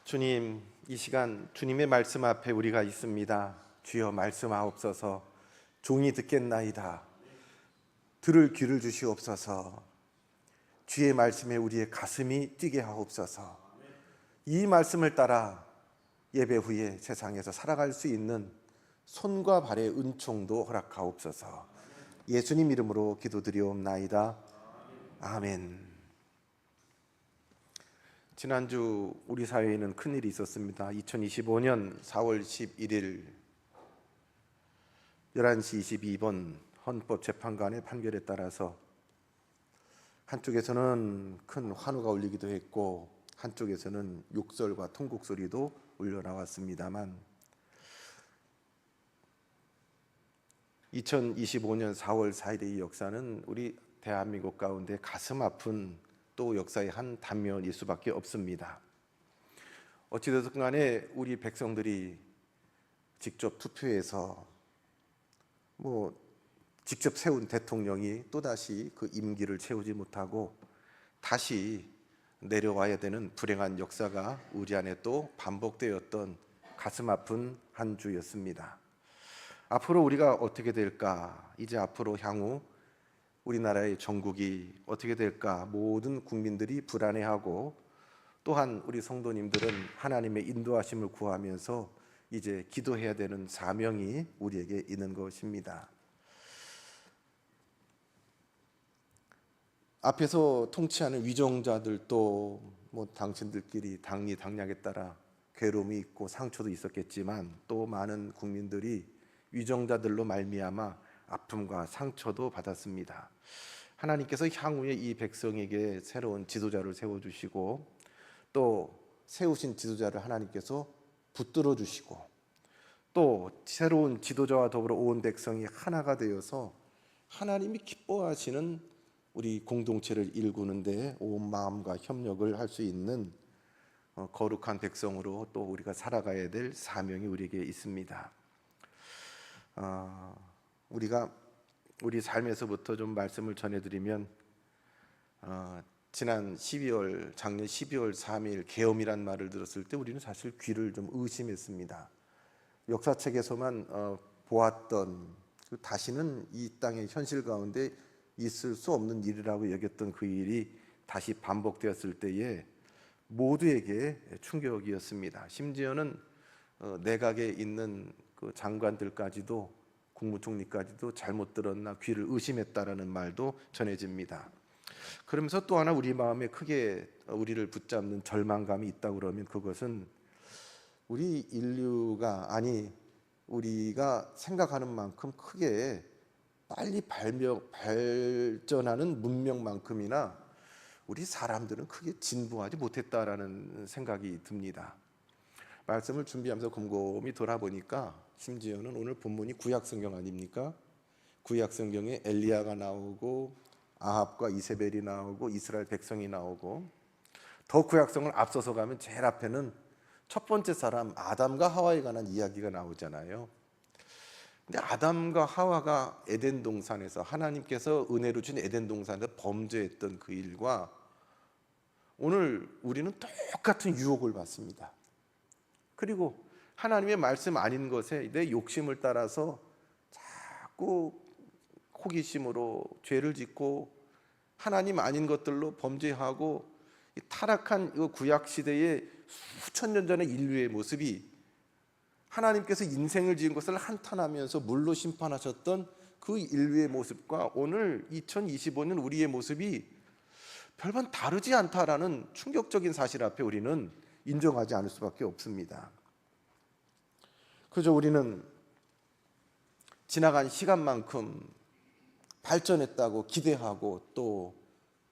주님, 이 시간 주님의 말씀 앞에 우리가 있습니다. 주여 말씀하옵소서. 종이 듣겠나이다. 들을 귀를 주시옵소서. 주의 말씀에 우리의 가슴이 뛰게 하옵소서. 이 말씀을 따라 예배 후에 세상에서 살아갈 수 있는 손과 발의 은총도 허락하옵소서. 예수님 이름으로 기도드리옵나이다. 아멘. 지난주 우리 사회에는 큰일이 있었습니다. 2025년 4월 11일 11시 22분 헌법재판관의 판결에 따라서 한쪽에서는 큰 환호가 울리기도 했고 한쪽에서는 욕설과 통곡소리도 울려나왔습니다만 2025년 4월 4일의 이 역사는 우리 대한민국 가운데 가슴 아픈 또 역사의 한 단면일 수밖에 없습니다. 어찌됐든 간에 우리 백성들이 직접 투표해서 직접 세운 대통령이 또다시 그 임기를 채우지 못하고 다시 내려와야 되는 불행한 역사가 우리 안에 또 반복되었던 가슴 아픈 한 주였습니다. 앞으로 우리가 어떻게 될까? 이제 앞으로 향후 우리나라의 정국이 어떻게 될까? 모든 국민들이 불안해하고 또한 우리 성도님들은 하나님의 인도하심을 구하면서 이제 기도해야 되는 사명이 우리에게 있는 것입니다. 앞에서 통치하는 위정자들도 당신들끼리 당리당략에 따라 괴로움이 있고 상처도 있었겠지만 또 많은 국민들이 위정자들로 말미암아 아픔과 상처도 받았습니다. 하나님께서 향후에 이 백성에게 새로운 지도자를 세워주시고 또 세우신 지도자를 하나님께서 붙들어 주시고 또 새로운 지도자와 더불어 온 백성이 하나가 되어서 하나님이 기뻐하시는 우리 공동체를 일구는데 온 마음과 협력을 할 수 있는 거룩한 백성으로 또 우리가 살아가야 될 사명이 우리에게 있습니다. 우리가 우리 삶에서부터 좀 말씀을 전해드리면 작년 12월 3일 계엄이란 말을 들었을 때 우리는 사실 귀를 좀 의심했습니다. 역사책에서만 보았던 다시는 이 땅의 현실 가운데 있을 수 없는 일이라고 여겼던 그 일이 다시 반복되었을 때에 모두에게 충격이었습니다. 심지어는 내각에 있는 그 장관들까지도 국무총리까지도 잘못 들었나 귀를 의심했다라는 말도 전해집니다. 그러면서 또 하나 우리 마음에 크게 우리를 붙잡는 절망감이 있다 그러면 그것은 우리 인류가 우리가 생각하는 만큼 크게 빨리 발전하는 문명만큼이나 우리 사람들은 크게 진보하지 못했다라는 생각이 듭니다. 말씀을 준비하면서 곰곰이 돌아보니까 심지어는 오늘 본문이 구약성경 아닙니까? 구약성경에 엘리야가 나오고 아합과 이세벨이 나오고 이스라엘 백성이 나오고 더 구약성을 앞서서 가면 제일 앞에는 첫 번째 사람 아담과 하와에 관한 이야기가 나오잖아요. 근데 아담과 하와가 에덴 동산에서 하나님께서 은혜로 준 에덴 동산에서 범죄했던 그 일과 오늘 우리는 똑같은 유혹을 받습니다. 그리고 하나님의 말씀 아닌 것에 내 욕심을 따라서 자꾸 호기심으로 죄를 짓고 하나님 아닌 것들로 범죄하고 이 타락한 이 구약 시대의 수천 년 전의 인류의 모습이 하나님께서 인생을 지은 것을 한탄하면서 물로 심판하셨던 그 인류의 모습과 오늘 2025년 우리의 모습이 별반 다르지 않다라는 충격적인 사실 앞에 우리는 인정하지 않을 수밖에 없습니다. 그저 우리는 지나간 시간만큼 발전했다고 기대하고 또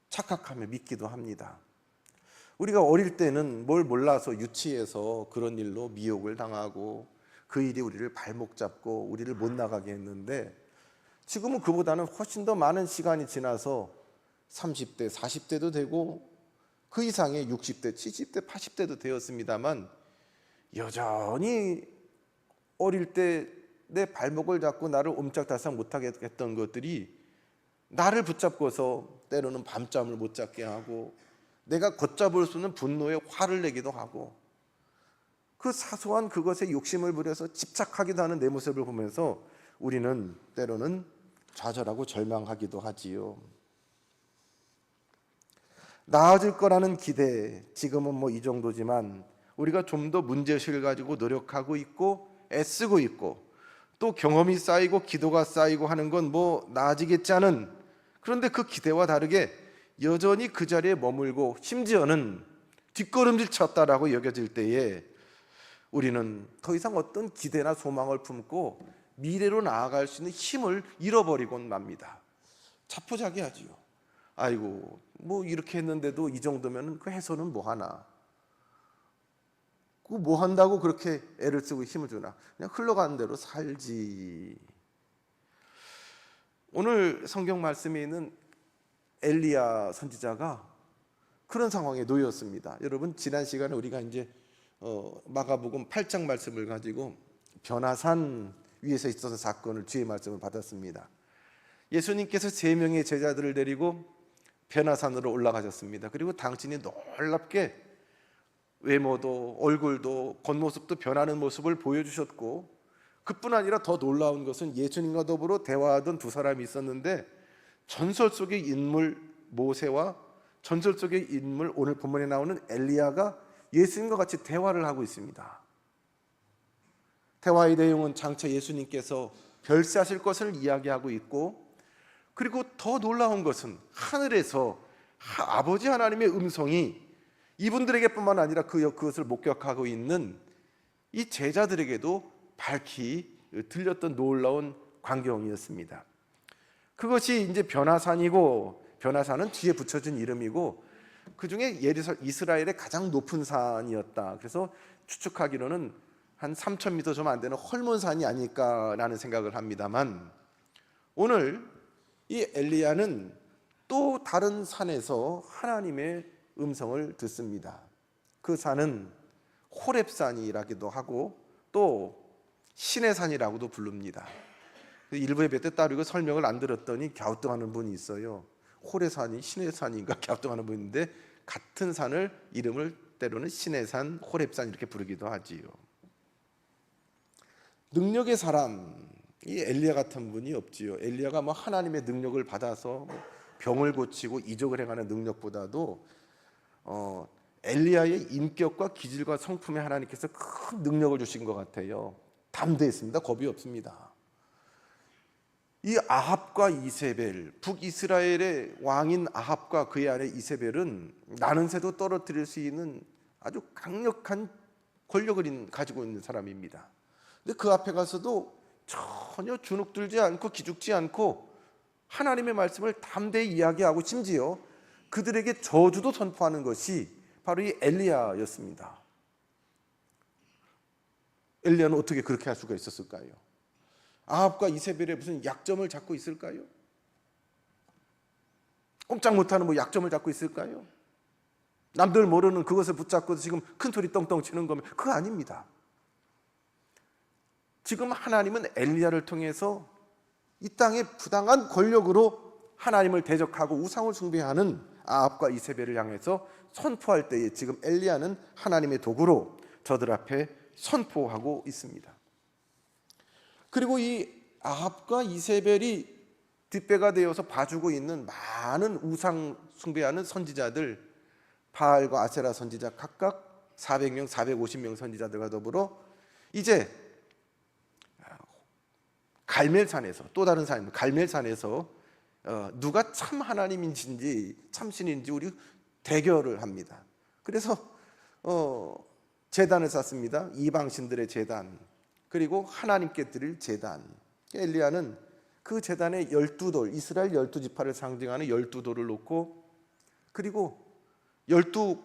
착각하며 믿기도 합니다. 우리가 어릴 때는 뭘 몰라서 유치해서 그런 일로 미혹을 당하고 그 일이 우리를 발목 잡고 우리를 못 나가게 했는데 지금은 그보다는 훨씬 더 많은 시간이 지나서 30대, 40대도 되고 그 이상의 60대, 70대, 80대도 되었습니다만 여전히 어릴 때 내 발목을 잡고 나를 옴짝달싹 못하게 했던 것들이 나를 붙잡고서 때로는 밤잠을 못 자게 하고 내가 걷잡을 수 없는 분노에 화를 내기도 하고 그 사소한 그것에 욕심을 부려서 집착하기도 하는 내 모습을 보면서 우리는 때로는 좌절하고 절망하기도 하지요. 나아질 거라는 기대, 지금은 뭐 이 정도지만 우리가 좀 더 문제의식을 가지고 노력하고 있고 애쓰고 있고 또 경험이 쌓이고 기도가 쌓이고 하는 건 뭐 나아지겠지 않은, 그런데 그 기대와 다르게 여전히 그 자리에 머물고 심지어는 뒷걸음질 쳤다라고 여겨질 때에 우리는 더 이상 어떤 기대나 소망을 품고 미래로 나아갈 수 있는 힘을 잃어버리곤 맙니다. 자포자기하지요. 아이고 뭐 이렇게 했는데도 이 정도면 그 해서는 뭐 하나, 그 뭐 한다고 그렇게 애를 쓰고 힘을 주나, 그냥 흘러가는 대로 살지. 오늘 성경 말씀에 있는 엘리야 선지자가 그런 상황에 놓였습니다. 여러분 지난 시간에 우리가 이제 마가복음 8장 말씀을 가지고 변화산 위에서 있어서 사건을 주의 말씀을 받았습니다. 예수님께서 3명의 제자들을 데리고 변화산으로 올라가셨습니다. 그리고 당신이 놀랍게 외모도 얼굴도 겉모습도 변하는 모습을 보여주셨고, 그뿐 아니라 더 놀라운 것은 예수님과 더불어 대화하던 2사람이 있었는데 전설 속의 인물 모세와 전설 속의 인물 오늘 본문에 나오는 엘리야가 예수님과 같이 대화를 하고 있습니다. 대화의 내용은 장차 예수님께서 별세하실 것을 이야기하고 있고, 그리고 더 놀라운 것은 하늘에서 아버지 하나님의 음성이 이분들에게뿐만 아니라 그것을 목격하고 있는 이 제자들에게도 밝히 들렸던 놀라운 광경이었습니다. 그것이 이제 변화산이고, 변화산은 뒤에 붙여진 이름이고 그 중에 이스라엘의 가장 높은 산이었다. 그래서 추측하기로는 한 3,000m 좀 안 되는 헐몬산이 아닐까라는 생각을 합니다만, 오늘 이 엘리야는 또 다른 산에서 하나님의 음성을 듣습니다. 그 산은 호렙산이라기도 하고 또 신의 산이라고도 부릅니다. 일부 예배 따르고 설명을 안 들었더니 갸우뚱하는 분이 있어요. 호렙산이 신의 산인가 갸우뚱하는 분인데, 같은 산을 이름을 때로는 신의 산, 호렙산 이렇게 부르기도 하지요. 능력의 사람, 이 엘리야 같은 분이 없지요. 엘리야가 뭐 하나님의 능력을 받아서 병을 고치고 이적을 행하는 능력보다도 엘리야의 인격과 기질과 성품에 하나님께서 큰 능력을 주신 것 같아요. 담대했습니다. 겁이 없습니다. 이 아합과 이세벨, 북이스라엘의 왕인 아합과 그의 아내 이세벨은 나는 새도 떨어뜨릴 수 있는 아주 강력한 권력을 가지고 있는 사람입니다. 근데 그 앞에 가서도 전혀 주눅들지 않고 기죽지 않고 하나님의 말씀을 담대히 이야기하고 심지어 그들에게 저주도 선포하는 것이 바로 이 엘리야였습니다. 엘리야는 어떻게 그렇게 할 수가 있었을까요? 아합과 이세벨의 무슨 약점을 잡고 있을까요? 꼼짝 못하는 뭐 약점을 잡고 있을까요? 남들 모르는 그것을 붙잡고 지금 큰 소리 떵떵 치는 거면 그거 아닙니다. 지금 하나님은 엘리야를 통해서 이 땅의 부당한 권력으로 하나님을 대적하고 우상을 숭배하는 아합과 이세벨을 향해서 선포할 때에 지금 엘리야는 하나님의 도구로 저들 앞에 선포하고 있습니다. 그리고 이 아합과 이세벨이 뒷배가 되어서 봐주고 있는 많은 우상 숭배하는 선지자들, 바알과 아세라 선지자 각각 400명, 450명 선지자들과 더불어 이제 갈멜산에서, 또 다른 산 갈멜산에서 누가 참 하나님인지 참 신인지 우리 대결을 합니다. 그래서 제단을 쌓습니다. 이방신들의 제단, 그리고 하나님께 드릴 제단. 엘리야는 그 제단에 12돌, 이스라엘 12지파를 상징하는 12돌을 놓고, 그리고 12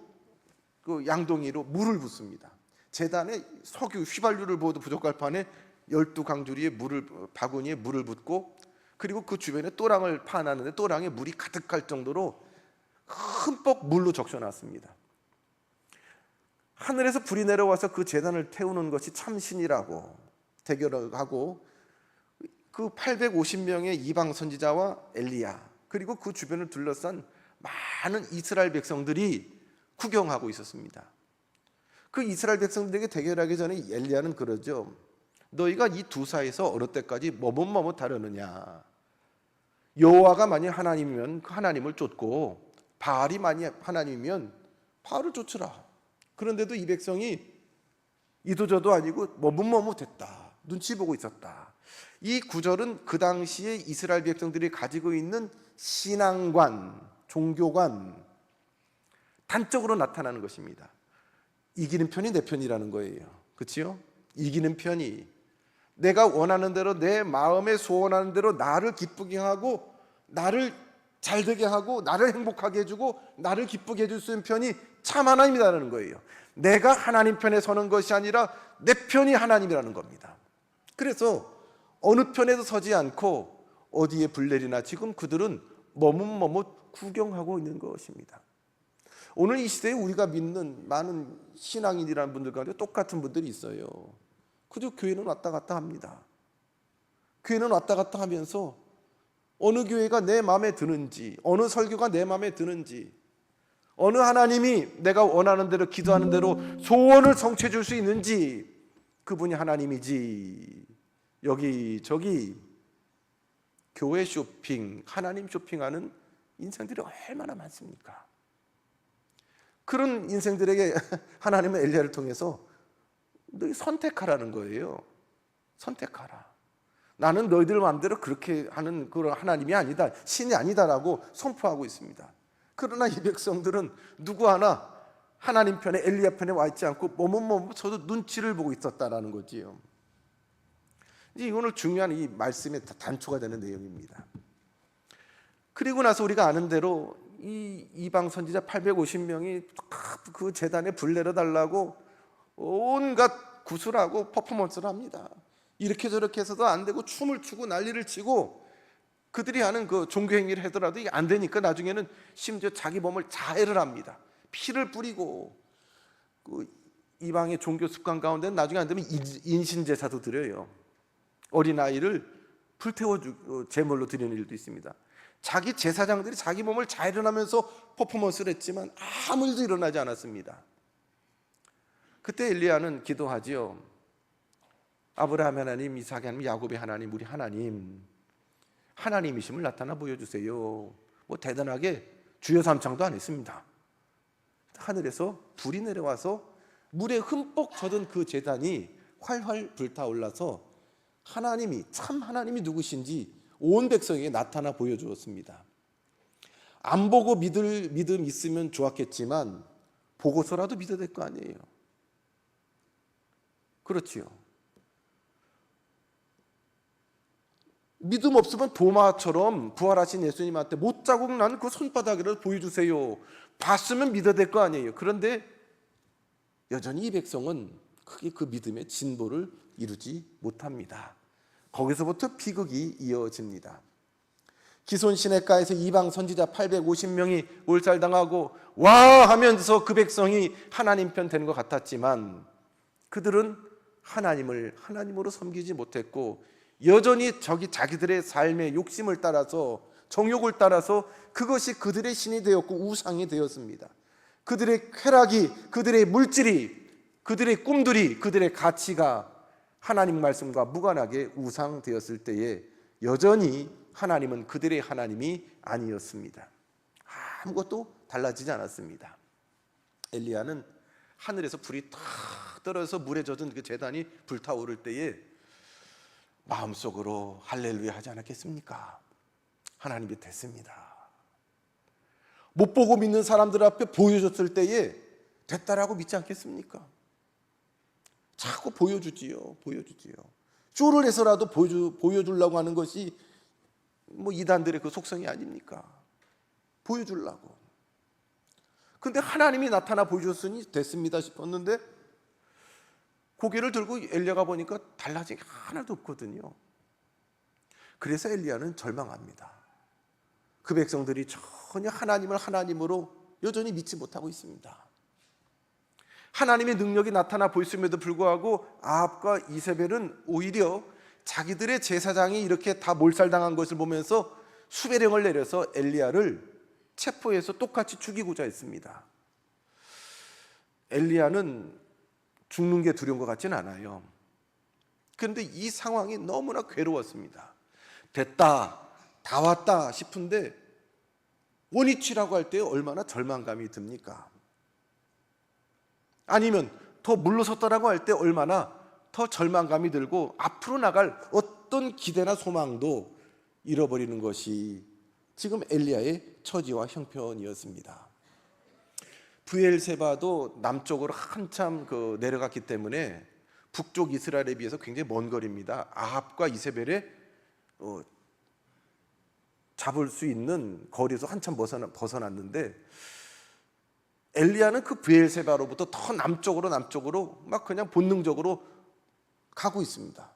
양동이로 물을 붓습니다. 제단에 석유 휘발유를 부어도 부족할 판에 12강주리에 바구니에 물을 붓고, 그리고 그 주변에 또랑을 파놨는데 또랑에 물이 가득할 정도로 흠뻑 물로 적셔놨습니다. 하늘에서 불이 내려와서 그 제단을 태우는 것이 참신이라고 대결을 하고, 그 850명의 이방 선지자와 엘리야, 그리고 그 주변을 둘러싼 많은 이스라엘 백성들이 구경하고 있었습니다. 그 이스라엘 백성들에게 대결하기 전에 엘리야는 그러죠. 너희가 이 두 사이에서 어느 때까지 머뭇머뭇하려느냐. 여호와가 만약 하나님이면 그 하나님을 쫓고 바알이 만약 하나님이면 바알을 쫓으라. 그런데도 이 백성이 이도저도 아니고 머뭇머뭇했다. 눈치 보고 있었다. 이 구절은 그 당시에 이스라엘 백성들이 가지고 있는 신앙관, 종교관, 단적으로 나타나는 것입니다. 이기는 편이 내 편이라는 거예요. 그렇죠? 이기는 편이 내가 원하는 대로, 내 마음에 소원하는 대로 나를 기쁘게 하고, 나를 잘되게 하고, 나를 행복하게 해주고, 나를 기쁘게 해줄 수 있는 편이 참 하나님이라는 거예요. 내가 하나님 편에 서는 것이 아니라 내 편이 하나님이라는 겁니다. 그래서 어느 편에도 서지 않고 어디에 불내리나 지금 그들은 머뭇머뭇 구경하고 있는 것입니다. 오늘 이 시대에 우리가 믿는 많은 신앙인이라는 분들 가운데 똑같은 분들이 있어요. 그저 교회는 왔다 갔다 합니다. 교회는 왔다 갔다 하면서 어느 교회가 내 마음에 드는지, 어느 설교가 내 마음에 드는지, 어느 하나님이 내가 원하는 대로 기도하는 대로 소원을 성취해 줄 수 있는지, 그분이 하나님이지. 여기저기 교회 쇼핑, 하나님 쇼핑하는 인생들이 얼마나 많습니까? 그런 인생들에게 하나님은 엘리야를 통해서 너희 선택하라는 거예요. 선택하라. 나는 너희들 마음대로 그렇게 하는 그런 하나님이 아니다, 신이 아니다라고 선포하고 있습니다. 그러나 이 백성들은 누구 하나 하나님 편에, 엘리야 편에 와 있지 않고 머뭇머뭇 저도 눈치를 보고 있었다라는 거지요. 이제 오늘 중요한 이 말씀의 단초가 되는 내용입니다. 그리고 나서 우리가 아는 대로 이 이방 선지자 850명이 그 제단에 불 내려달라고 온갖 구슬하고 퍼포먼스를 합니다. 이렇게 저렇게 해서도 안 되고 춤을 추고 난리를 치고 그들이 하는 그 종교 행위를 하더라도 이게 안 되니까 나중에는 심지어 자기 몸을 자해를 합니다. 피를 뿌리고 그 이방의 종교 습관 가운데는 나중에 안 되면 인신제사도 드려요. 어린아이를 불태워 제물로 드리는 일도 있습니다. 자기 제사장들이 자기 몸을 자해를 하면서 퍼포먼스를 했지만 아무 일도 일어나지 않았습니다. 그때 엘리야는 기도하지요. 아브라함 하나님, 이삭의 하나님, 야곱의 하나님, 우리 하나님이심을 나타나 보여주세요. 뭐 대단하게 주여 삼창도 안 했습니다. 하늘에서 불이 내려와서 물에 흠뻑 젖은 그 제단이 활활 불타올라서 하나님이, 참 하나님이 누구신지 온 백성에게 나타나 보여주었습니다. 안 보고 믿음 있으면 좋았겠지만 보고서라도 믿어야 될 거 아니에요. 그렇지요. 믿음 없으면 도마처럼 부활하신 예수님한테 못자국 난 그 손바닥이라도 보여주세요. 봤으면 믿어야 될 거 아니에요. 그런데 여전히 이 백성은 크게 그 믿음의 진보를 이루지 못합니다. 거기서부터 비극이 이어집니다. 기손 시냇가에서 이방 선지자 850명이 몰살당하고 와 하면서 그 백성이 하나님 편 되는 것 같았지만 그들은 하나님을 하나님으로 섬기지 못했고 여전히 자기들의 삶의 욕심을 따라서, 정욕을 따라서 그것이 그들의 신이 되었고 우상이 되었습니다. 그들의 쾌락이, 그들의 물질이, 그들의 꿈들이, 그들의 가치가 하나님 말씀과 무관하게 우상되었을 때에 여전히 하나님은 그들의 하나님이 아니었습니다. 아무것도 달라지지 않았습니다. 엘리야는 하늘에서 불이 탁 떨어져서 물에 젖은 그 제단이 불타오를 때에 마음속으로 할렐루야 하지 않았겠습니까? 하나님이 됐습니다. 못 보고 믿는 사람들 앞에 보여줬을 때에 됐다라고 믿지 않겠습니까? 자꾸 보여주지요. 쇼를 해서라도 보여주려고 하는 것이 뭐 이단들의 그 속성이 아닙니까? 보여주려고. 근데 하나님이 나타나 보여줬으니 됐습니다 싶었는데 고개를 들고 엘리야가 보니까 달라진 게 하나도 없거든요. 그래서 엘리야는 절망합니다. 그 백성들이 전혀 하나님을 하나님으로 여전히 믿지 못하고 있습니다. 하나님의 능력이 나타나 보였음에도 불구하고 아합과 이세벨은 오히려 자기들의 제사장이 이렇게 다 몰살당한 것을 보면서 수배령을 내려서 엘리야를 체포해서 똑같이 죽이고자 했습니다. 엘리야는 죽는 게 두려운 것 같지는 않아요. 그런데 이 상황이 너무나 괴로웠습니다. 됐다, 다 왔다 싶은데 원위치라고 할 때 얼마나 절망감이 듭니까? 아니면 더 물러섰다라고 할 때 얼마나 더 절망감이 들고 앞으로 나갈 어떤 기대나 소망도 잃어버리는 것이 지금 엘리야의 처지와 형편이었습니다. 브엘세바도 남쪽으로 한참 내려갔기 때문에 북쪽 이스라엘에 비해서 굉장히 먼 거리입니다. 아합과 이세벨의 잡을 수 있는 거리에서 한참 벗어났는데 엘리야는 그 브엘세바로부터 더 남쪽으로 막 그냥 본능적으로 가고 있습니다.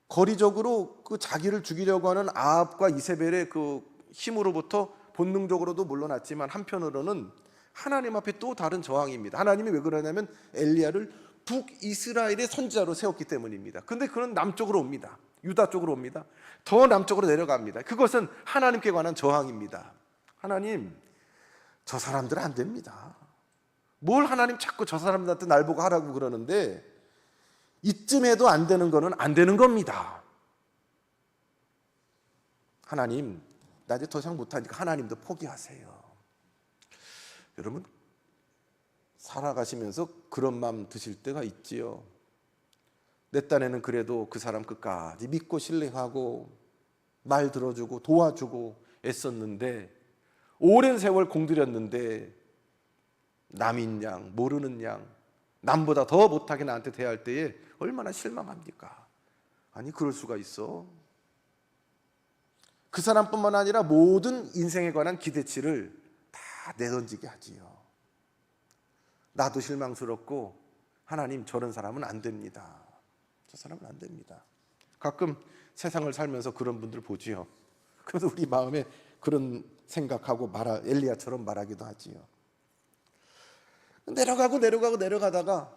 거리적으로 그 자기를 죽이려고 하는 아합과 이세벨의 그 힘으로부터 본능적으로도 물러났지만 한편으로는 하나님 앞에 또 다른 저항입니다. 하나님이 왜 그러냐면 엘리야를 북이스라엘의 선지자로 세웠기 때문입니다. 근데 그는 남쪽으로 옵니다. 유다 쪽으로 옵니다. 더 남쪽으로 내려갑니다. 그것은 하나님께 관한 저항입니다. 하나님, 저 사람들은 안 됩니다. 뭘 하나님 자꾸 저 사람들한테 날 보고 하라고 그러는데 이쯤 해도 안 되는 거는 안 되는 겁니다. 하나님, 나 이제 더 이상 못하니까 하나님도 포기하세요. 여러분, 살아가시면서 그런 마음 드실 때가 있지요. 내 딴에는 그래도 그 사람 끝까지 믿고 신뢰하고 말 들어주고 도와주고 애썼는데 오랜 세월 공들였는데 남인 양 모르는 양 남보다 더 못하게 나한테 대할 때에 얼마나 실망합니까? 아니, 그럴 수가 있어. 그 사람뿐만 아니라 모든 인생에 관한 기대치를 다 내던지게 하지요. 나도 실망스럽고 하나님, 저런 사람은 안 됩니다. 저 사람은 안 됩니다. 가끔 세상을 살면서 그런 분들 보지요. 그래서 우리 마음에 그런 생각하고 엘리야처럼 말하기도 하지요. 내려가다가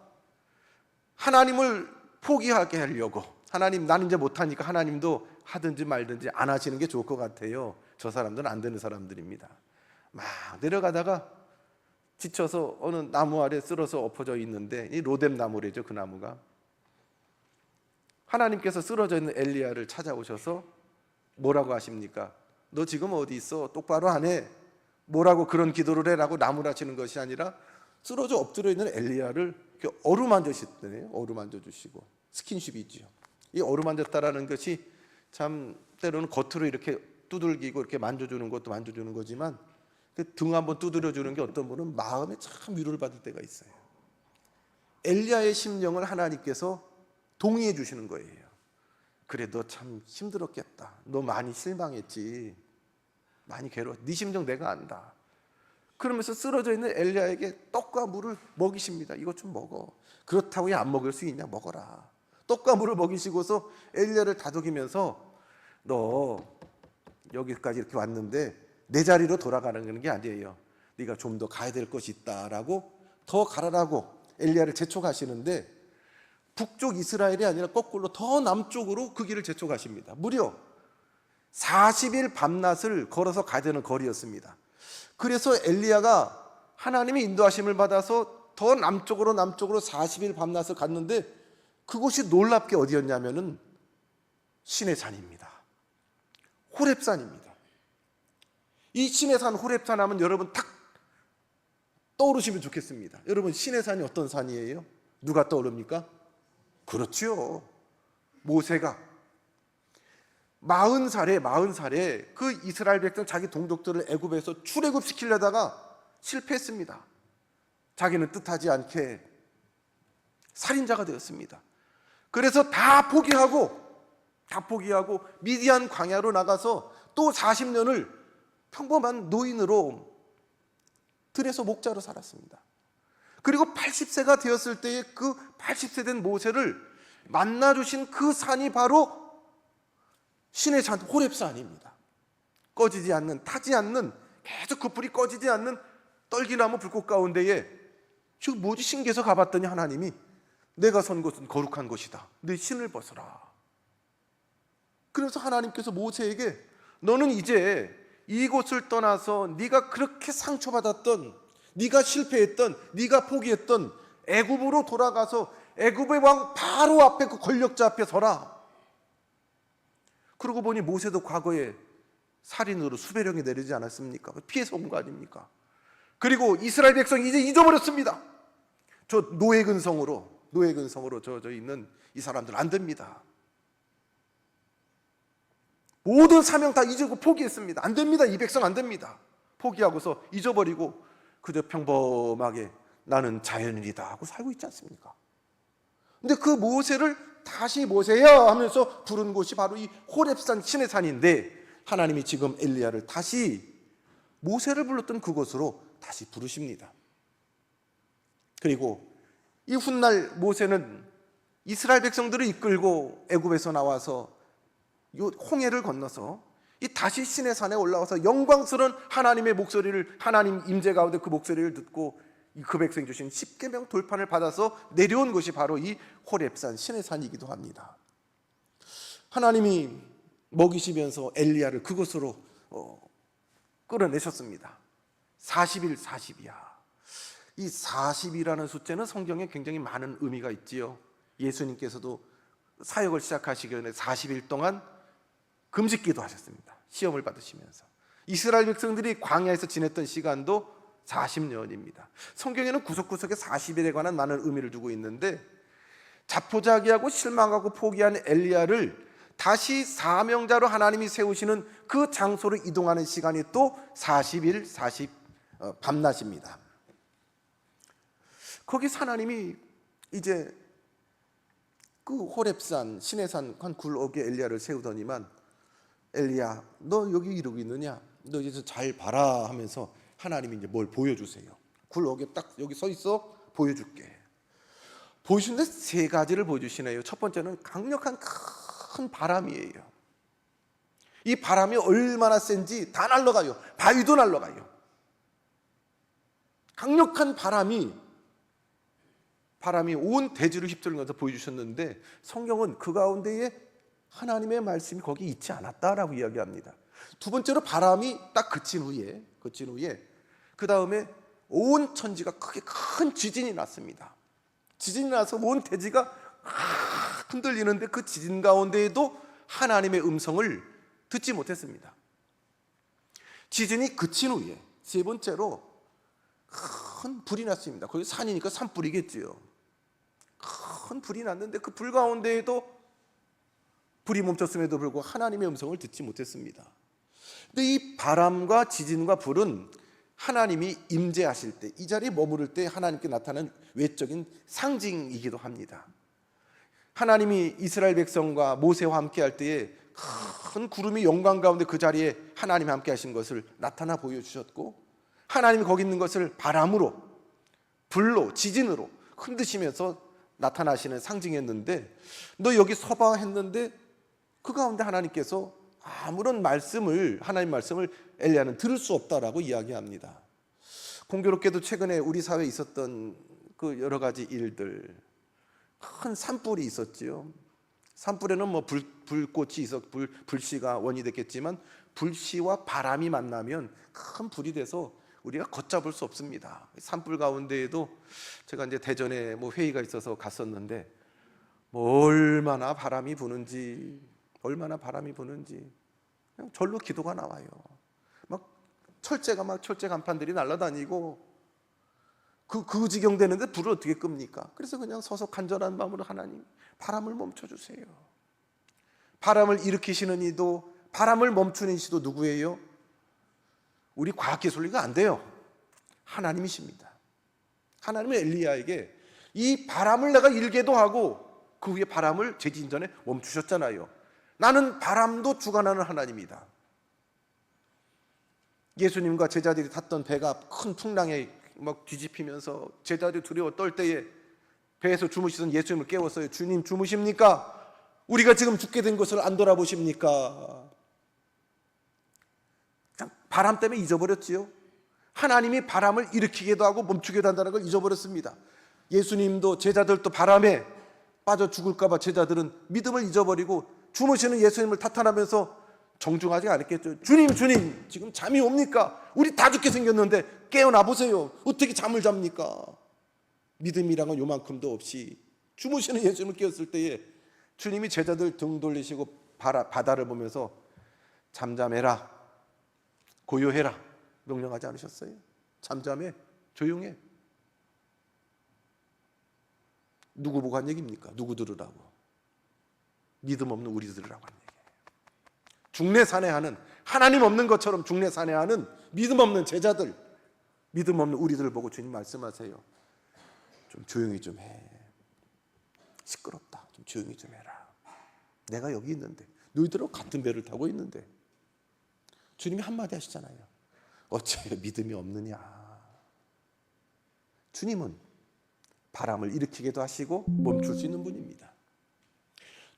하나님을 포기하게 하려고, 하나님 나는 이제 못하니까 하나님도 하든지 말든지 안 하시는 게 좋을 것 같아요. 저 사람들은 안 되는 사람들입니다. 막 내려가다가 지쳐서 어느 나무 아래 쓰러져 엎어져 있는데, 이 로뎀 나무래죠, 그 나무가. 하나님께서 쓰러져 있는 엘리야를 찾아오셔서 뭐라고 하십니까? 너 지금 어디 있어? 똑바로 안 해. 뭐라고 그런 기도를 해라고 나무라치는 것이 아니라 쓰러져 엎드려 있는 엘리야를 이렇게 어루만져 주시더래요. 어루만져 주시고 스킨십이 있죠. 이 어루만졌다라는 것이 참 때로는 겉으로 이렇게 두들기고 이렇게 만져주는 것도 만져주는 거지만 등 한번 두드려 주는 게 어떤 분은 마음에 참 위로를 받을 때가 있어요. 엘리야의 심령을 하나님께서 동의해 주시는 거예요. 그래, 너 참 힘들었겠다. 너 많이 실망했지. 많이 괴로웠지. 네 심정 내가 안다. 그러면서 쓰러져 있는 엘리야에게 떡과 물을 먹이십니다. 이것 좀 먹어. 그렇다고 안 먹을 수 있냐? 먹어라. 떡과 물을 먹이시고서 엘리야를 다독이면서 너 여기까지 이렇게 왔는데 내 자리로 돌아가는 게 아니에요. 네가 좀 더 가야 될 것이 있다라고 더 가라라고 엘리야를 재촉하시는데 북쪽 이스라엘이 아니라 거꾸로 더 남쪽으로 그 길을 재촉하십니다. 무려 40일 밤낮을 걸어서 가야 되는 거리였습니다. 그래서 엘리야가 하나님의 인도하심을 받아서 더 남쪽으로 40일 밤낮을 갔는데 그곳이 놀랍게 어디였냐면은 신의 산입니다. 호렙산입니다. 이 신의 산 호렙산 하면 여러분 탁 떠오르시면 좋겠습니다. 여러분, 신의 산이 어떤 산이에요? 누가 떠오릅니까? 그렇죠. 모세가 40살에 그 이스라엘 백성 자기 동족들을 애굽에서 출애굽시키려다가 실패했습니다. 자기는 뜻하지 않게 살인자가 되었습니다. 그래서 다 포기하고 미디안 광야로 나가서 또 40년을 평범한 노인으로 들에서 목자로 살았습니다. 그리고 80세가 되었을 때에 그 80세 된 모세를 만나주신 그 산이 바로 신의 산 호렙산입니다. 꺼지지 않는, 타지 않는, 계속 그 불이 꺼지지 않는 떨기나무 불꽃 가운데에 지금 뭐지? 신께서 가봤더니 하나님이 내가 선 곳은 거룩한 곳이다. 네 신을 벗어라. 그래서 하나님께서 모세에게 너는 이제 이곳을 떠나서 네가 그렇게 상처받았던, 네가 실패했던, 네가 포기했던 애굽으로 돌아가서 애굽의 왕 바로 앞에 그 권력자 앞에 서라. 그러고 보니 모세도 과거에 살인으로 수배령이 내리지 않았습니까? 피해서 온 거 아닙니까? 그리고 이스라엘 백성이 이제 잊어버렸습니다. 저 노예 근성으로 저 있는 이 사람들 안 됩니다. 모든 사명 다 잊고 포기했습니다. 안 됩니다. 이 백성 안 됩니다. 포기하고서 잊어버리고 그저 평범하게 나는 자연인이다 하고 살고 있지 않습니까? 근데 그 모세를 다시 모세야 하면서 부른 곳이 바로 이 호렙산 신의 산인데, 하나님이 지금 엘리야를 다시 모세를 불렀던 그곳으로 다시 부르십니다. 그리고 이 훗날 모세는 이스라엘 백성들을 이끌고 애굽에서 나와서 요 홍해를 건너서 이 다시 신의 산에 올라와서 영광스러운 하나님의 목소리를, 하나님 임재 가운데 그 목소리를 듣고 그 백성이 주신 십계명 돌판을 받아서 내려온 곳이 바로 이 호렙산 신의 산이기도 합니다. 하나님이 먹이시면서 엘리야를 그곳으로 끌어내셨습니다. 40일 40이야. 이 40이라는 숫자는 성경에 굉장히 많은 의미가 있지요. 예수님께서도 사역을 시작하시기 전에 40일 동안 금식기도 하셨습니다. 시험을 받으시면서. 이스라엘 백성들이 광야에서 지냈던 시간도 40년입니다. 성경에는 구석구석에 40일에 관한 많은 의미를 두고 있는데, 자포자기하고 실망하고 포기한 엘리야를 다시 사명자로 하나님이 세우시는 그 장소로 이동하는 시간이 또 40일 40 밤낮입니다. 거기서 하나님이 이제 그 호렙산 시내산 한 굴옥에 엘리야를 세우더니만, 엘리야 너 여기 이러고 있느냐, 너 이제 잘 봐라 하면서 하나님이 이제 뭘 보여주세요. 굴옥에 딱 여기 서 있어, 보여줄게. 보여주는데 세 가지를 보여주시네요. 첫 번째는 강력한 큰 바람이에요. 이 바람이 얼마나 센지 다 날아가요. 바위도 날아가요. 강력한 바람이 온 대지를 휩쓸는 것을 보여주셨는데, 성경은 그 가운데에 하나님의 말씀이 거기 있지 않았다라고 이야기합니다. 두 번째로 바람이 딱 그친 후에 그 다음에 온 천지가 크게 큰 지진이 났습니다. 지진이 나서 온 대지가 흔들리는데 그 지진 가운데에도 하나님의 음성을 듣지 못했습니다. 지진이 그친 후에 세 번째로 큰 불이 났습니다. 거기 산이니까 산불이겠지요. 큰 불이 났는데 그 불 가운데에도 불이 멈췄음에도 불구하고 하나님의 음성을 듣지 못했습니다. 근데 이 바람과 지진과 불은 하나님이 임재하실 때, 이 자리에 머무를 때 하나님께 나타나는 외적인 상징이기도 합니다. 하나님이 이스라엘 백성과 모세와 함께 할 때에 큰 구름이 영광 가운데 그 자리에 하나님이 함께 하신 것을 나타나 보여주셨고, 하나님이 거기 있는 것을 바람으로, 불로, 지진으로 흔드시면서 나타나시는 상징이었는데, 너 여기 서봐 했는데 그 가운데 하나님께서 아무런 하나님 말씀을 엘리야는 들을 수 없다라고 이야기합니다. 공교롭게도 최근에 우리 사회에 있었던 그 여러 가지 일들, 큰 산불이 있었지요. 산불에는 뭐 불꽃이 불씨가 원이 됐겠지만, 불씨와 바람이 만나면 큰 불이 돼서 우리가 걷잡을 수 없습니다. 산불 가운데에도 제가 이제 대전에 뭐 회의가 있어서 갔었는데, 뭐 얼마나 바람이 부는지 그냥 절로 기도가 나와요. 철제 간판들이 날아다니고 그 지경 되는데 불을 어떻게 끕니까? 그래서 그냥 서서 간절한 마음으로, 하나님 바람을 멈춰주세요. 바람을 일으키시는 이도, 바람을 멈추는 이도 누구예요? 우리 과학기술리가 안 돼요. 하나님이십니다. 하나님은 엘리야에게 이 바람을 내가 일게도 하고 그 후에 바람을 재진 전에 멈추셨잖아요. 나는 바람도 주관하는 하나님이다. 예수님과 제자들이 탔던 배가 큰 풍랑에 막 뒤집히면서 제자들이 두려워 떨 때에 배에서 주무시던 예수님을 깨웠어요. 주님 주무십니까? 우리가 지금 죽게 된 것을 안 돌아보십니까? 바람 때문에 잊어버렸지요. 하나님이 바람을 일으키기도 하고 멈추기도 한다는 걸 잊어버렸습니다. 예수님도 제자들도 바람에 빠져 죽을까 봐 제자들은 믿음을 잊어버리고 주무시는 예수님을 탓하면서 정중하지 않았겠죠. 주님 지금 잠이 옵니까? 우리 다 죽게 생겼는데 깨어나 보세요. 어떻게 잠을 잡니까? 믿음이란 건 요만큼도 없이 주무시는 예수님을 깨웠을 때에 주님이 제자들 등 돌리시고 바다를 보면서 잠잠해라, 고요해라 명령하지 않으셨어요? 잠잠해, 조용해. 누구 보고 한 얘기입니까? 누구 들으라고? 믿음 없는 우리 들으라고 한 얘기예요. 중내산해하는, 하나님 없는 것처럼 중내산해하는 믿음 없는 제자들, 믿음 없는 우리들을 보고 주님 말씀하세요. 좀 조용히 좀 해. 시끄럽다. 좀 조용히 좀 해라. 내가 여기 있는데, 너희들하고 같은 배를 타고 있는데. 주님이 한마디 하시잖아요. 어째 믿음이 없느냐. 주님은 바람을 일으키기도 하시고 멈출 수 있는 분입니다.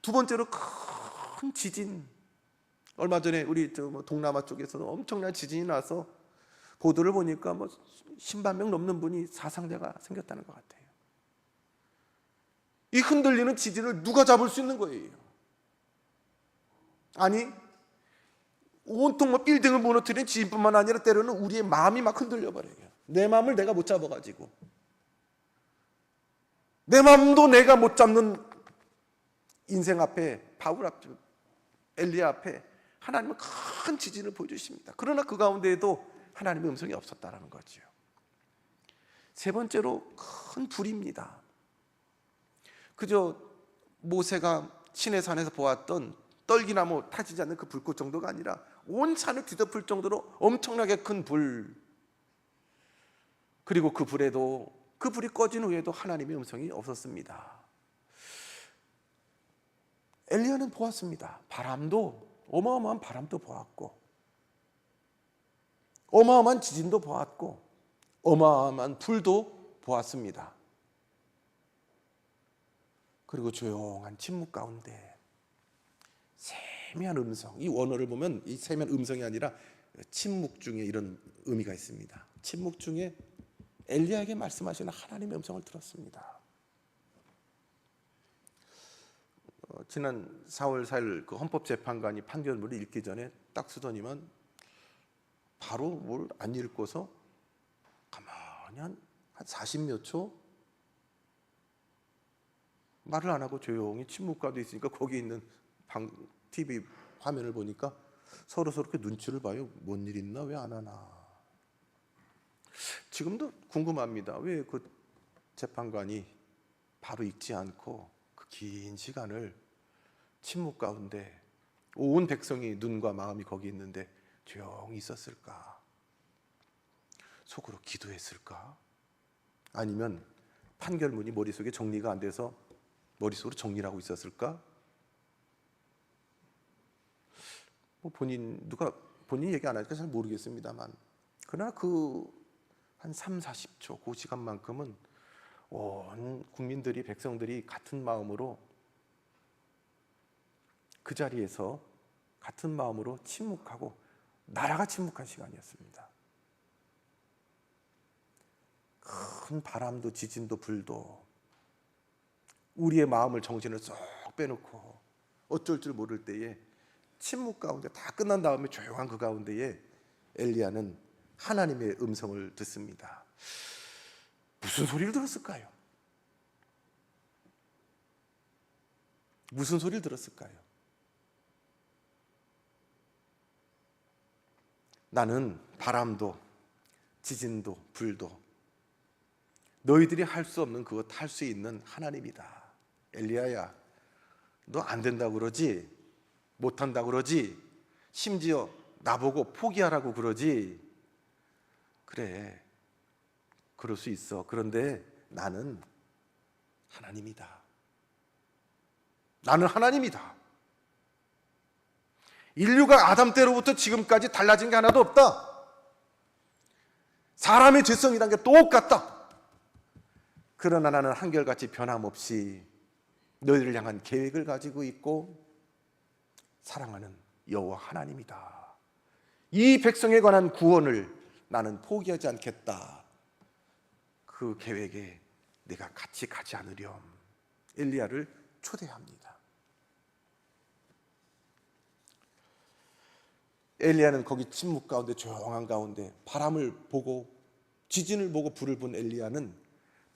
두 번째로 큰 지진. 얼마 전에 우리 동남아 쪽에서는 엄청난 지진이 나서 보도를 보니까 10만 명 넘는 분이 사상자가 생겼다는 것 같아요. 이 흔들리는 지진을 누가 잡을 수 있는 거예요? 아니, 온통 빌딩을 무너뜨린 지진뿐만 아니라 때로는 우리의 마음이 막 흔들려 버려요. 내 마음을 내가 못 잡아가지고, 내 마음도 내가 못 잡는 인생 앞에, 바울 앞에, 엘리야 앞에 하나님은 큰 지진을 보여주십니다. 그러나 그 가운데에도 하나님의 음성이 없었다라는 거죠. 세 번째로 큰 불입니다. 그저 모세가 시내산에서 보았던 떨기나무 타지지 않는 그 불꽃 정도가 아니라 온 산을 뒤덮을 정도로 엄청나게 큰 불. 그리고 그 불이 꺼진 후에도 하나님의 음성이 없었습니다. 엘리야는 보았습니다. 어마어마한 바람도 보았고, 어마어마한 지진도 보았고, 어마어마한 불도 보았습니다. 그리고 조용한 침묵 가운데 세미한 음성, 이 원어를 보면 이 세미한 음성이 아니라 침묵 중에 이런 의미가 있습니다. 침묵 중에 엘리야에게 말씀하시는 하나님의 음성을 들었습니다. 지난 4월 4일 그 헌법재판관이 판결문을 읽기 전에 딱 쓰더니만 바로 뭘 안 읽고서 가만히 한 40몇 초 말을 안 하고 조용히 침묵 가운데 있으니까 거기 있는 TV 화면을 보니까 서로 그렇게 눈치를 봐요. 뭔 일 있나? 왜 안 하나? 지금도 궁금합니다. 왜 그 재판관이 바로 읽지 않고 그 긴 시간을 침묵 가운데 온 백성이 눈과 마음이 거기 있는데 조용히 있었을까? 속으로 기도했을까? 아니면 판결문이 머릿속에 정리가 안 돼서 머릿속으로 정리를 하고 있었을까? 본인 얘기 안 하니까 잘 모르겠습니다만, 그러나 한 3, 40초 그 시간만큼은 온 국민들이, 백성들이 같은 마음으로 그 자리에서 같은 마음으로 침묵하고 나라가 침묵한 시간이었습니다. 큰 바람도 지진도 불도 우리의 마음을, 정신을 쏙 빼놓고 어쩔 줄 모를 때에 침묵 가운데 다 끝난 다음에 조용한 그 가운데에 엘리야는 하나님의 음성을 듣습니다. 무슨 소리를 들었을까요? 무슨 소리를 들었을까요? 나는 바람도 지진도 불도 너희들이 할 수 없는 그것 할 수 있는 하나님이다. 엘리야야, 너 안 된다고 그러지? 못한다고 그러지? 심지어 나보고 포기하라고 그러지? 그래, 그럴 수 있어. 그런데 나는 하나님이다. 나는 하나님이다. 인류가 아담 때로부터 지금까지 달라진 게 하나도 없다. 사람의 죄성이란 게 똑같다. 그러나 나는 한결같이 변함없이 너희를 향한 계획을 가지고 있고 사랑하는 여호와 하나님이다. 이 백성에 관한 구원을 나는 포기하지 않겠다. 그 계획에 내가 같이 가지 않으렴. 엘리야를 초대합니다. 엘리야는 거기 침묵 가운데, 조용한 가운데 바람을 보고 지진을 보고 불을 본 엘리야는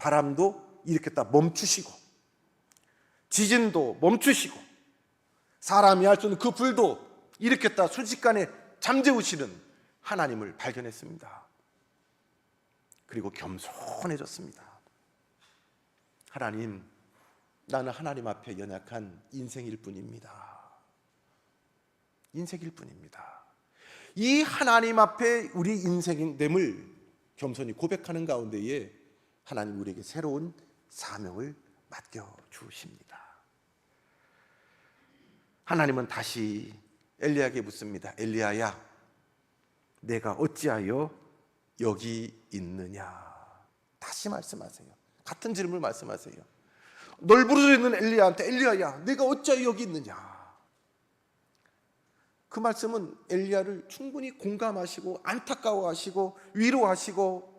바람도 일으켰다 멈추시고, 지진도 멈추시고, 사람이 할 수 없는 그 불도 일으켰다 순식간에 잠재우시는 하나님을 발견했습니다. 그리고 겸손해졌습니다. 하나님, 나는 하나님 앞에 연약한 인생일 뿐입니다. 인생일 뿐입니다. 이 하나님 앞에 우리 인생됨을 겸손히 고백하는 가운데에 하나님 우리에게 새로운 사명을 맡겨주십니다. 하나님은 다시 엘리야에게 묻습니다. 엘리야야, 내가 어찌하여 여기 있느냐? 다시 말씀하세요. 같은 질문을 말씀하세요. 널브러져 있는 엘리야한테 엘리야야, 내가 어찌하여 여기 있느냐? 그 말씀은 엘리야를 충분히 공감하시고 안타까워하시고 위로하시고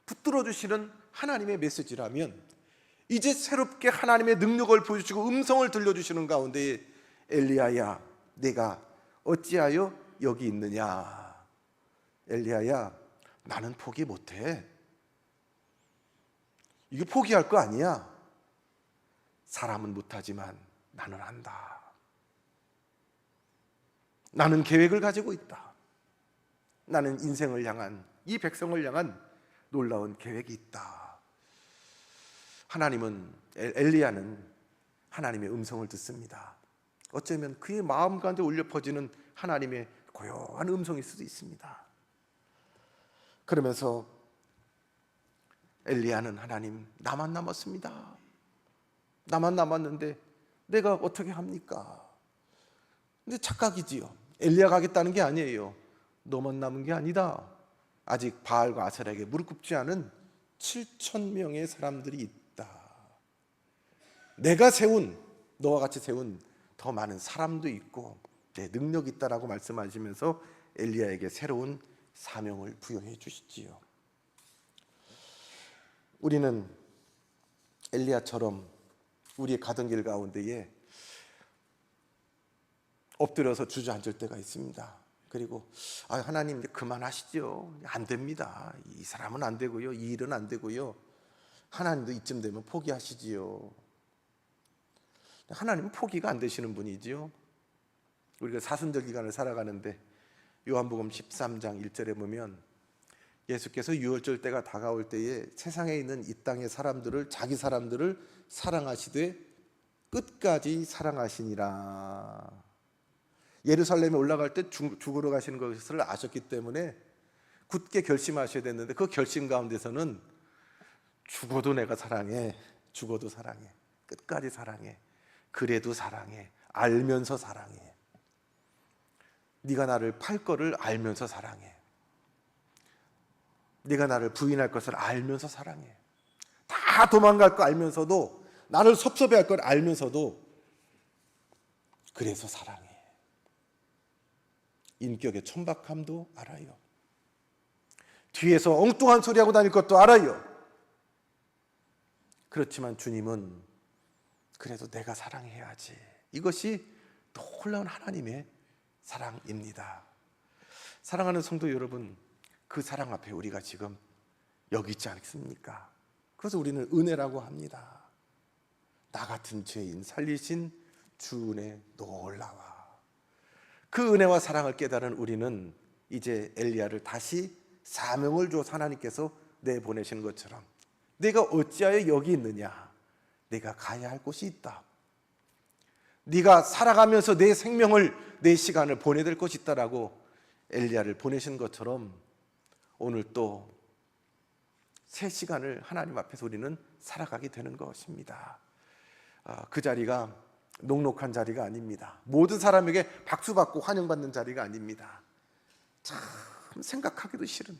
붙들어 주시는 하나님의 메시지라면, 이제 새롭게 하나님의 능력을 보여주시고 음성을 들려주시는 가운데 엘리야야, 내가 어찌하여 여기 있느냐? 엘리야야, 나는 포기 못해. 이거 포기할 거 아니야. 사람은 못하지만 나는 한다. 나는 계획을 가지고 있다. 나는 인생을 향한, 이 백성을 향한 놀라운 계획이 있다. 하나님은, 엘리야는 하나님의 음성을 듣습니다. 어쩌면 그의 마음 가운데 울려 퍼지는 하나님의 고요한 음성일 수도 있습니다. 그러면서 엘리야는 하나님, 나만 남았습니다. 나만 남았는데 내가 어떻게 합니까? 근데 착각이지요. 엘리야가 하겠다는 게 아니에요. 너만 남은 게 아니다. 아직 바알과 아세라에게 무릎 꿇지 않은 7,000명의 사람들이 있다. 내가 세운, 너와 같이 세운 더 많은 사람도 있고 내 능력이 있다라고 말씀하시면서 엘리야에게 새로운 사명을 부여해 주시지요. 우리는 엘리야처럼 우리의 가던 길 가운데에 엎드려서 주저앉을 때가 있습니다. 그리고 하나님 그만하시죠. 안 됩니다. 이 사람은 안 되고요. 이 일은 안 되고요. 하나님도 이쯤 되면 포기하시지요. 하나님은 포기가 안 되시는 분이지요. 우리가 사순절 기간을 살아가는데 요한복음 13장 1절에 보면 예수께서 유월절 때가 다가올 때에 세상에 있는 이 땅의 사람들을, 자기 사람들을 사랑하시되 끝까지 사랑하시니라. 예루살렘에 올라갈 때 죽으러 가시는 것을 아셨기 때문에 굳게 결심하셔야 됐는데, 그 결심 가운데서는 죽어도 내가 사랑해, 죽어도 사랑해, 끝까지 사랑해, 그래도 사랑해, 알면서 사랑해, 네가 나를 팔 거를 알면서 사랑해, 네가 나를 부인할 것을 알면서 사랑해, 다 도망갈 거 알면서도, 나를 섭섭해할 걸 알면서도 그래서 사랑해. 인격의 천박함도 알아요. 뒤에서 엉뚱한 소리하고 다닐 것도 알아요. 그렇지만 주님은 그래도 내가 사랑해야지. 이것이 놀라운 하나님의 사랑입니다. 사랑하는 성도 여러분, 그 사랑 앞에 우리가 지금 여기 있지 않습니까? 그래서 우리는 은혜라고 합니다. 나 같은 죄인 살리신 주 은혜 놀라워. 그 은혜와 사랑을 깨달은 우리는 이제 엘리야를 다시 사명을 주어서 하나님께서 내보내시는 것처럼, 내가 어찌하여 여기 있느냐? 내가 가야 할 곳이 있다. 네가 살아가면서 내 생명을, 내 시간을 보내야 될 것이 있다라고 엘리야를 보내신 것처럼 오늘 또 새 시간을 하나님 앞에서 우리는 살아가게 되는 것입니다. 그 자리가 녹록한 자리가 아닙니다. 모든 사람에게 박수받고 환영받는 자리가 아닙니다. 참 생각하기도 싫은,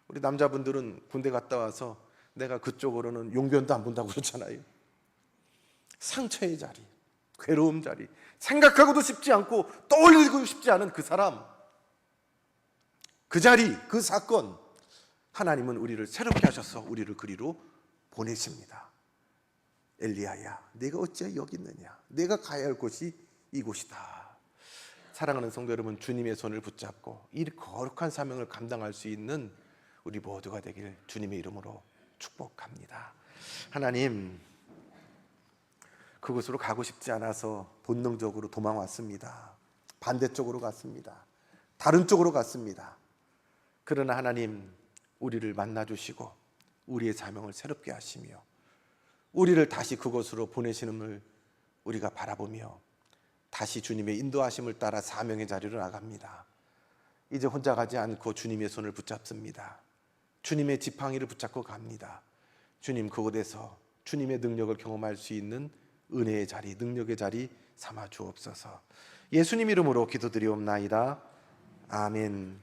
우리 남자분들은 군대 갔다 와서 내가 그쪽으로는 용변도 안 본다고 그러잖아요. 상처의 자리, 괴로움 자리, 생각하고도 싶지 않고 떠올리고 싶지 않은 그 사람, 그 자리, 그 사건, 하나님은 우리를 새롭게 하셔서 우리를 그리로 보내십니다. 엘리야야, 내가 어찌 여기 있느냐? 내가 가야 할 곳이 이곳이다. 사랑하는 성도 여러분, 주님의 손을 붙잡고 이 거룩한 사명을 감당할 수 있는 우리 모두가 되길 주님의 이름으로 축복합니다. 하나님, 그곳으로 가고 싶지 않아서 본능적으로 도망왔습니다. 반대쪽으로 갔습니다. 다른 쪽으로 갔습니다. 그러나 하나님, 우리를 만나주시고 우리의 사명을 새롭게 하시며 우리를 다시 그곳으로 보내시는을 우리가 바라보며 다시 주님의 인도하심을 따라 사명의 자리로 나갑니다. 이제 혼자 가지 않고 주님의 손을 붙잡습니다. 주님의 지팡이를 붙잡고 갑니다. 주님, 그곳에서 주님의 능력을 경험할 수 있는 은혜의 자리, 능력의 자리 삼아 주옵소서. 예수님 이름으로 기도드리옵나이다. 아멘.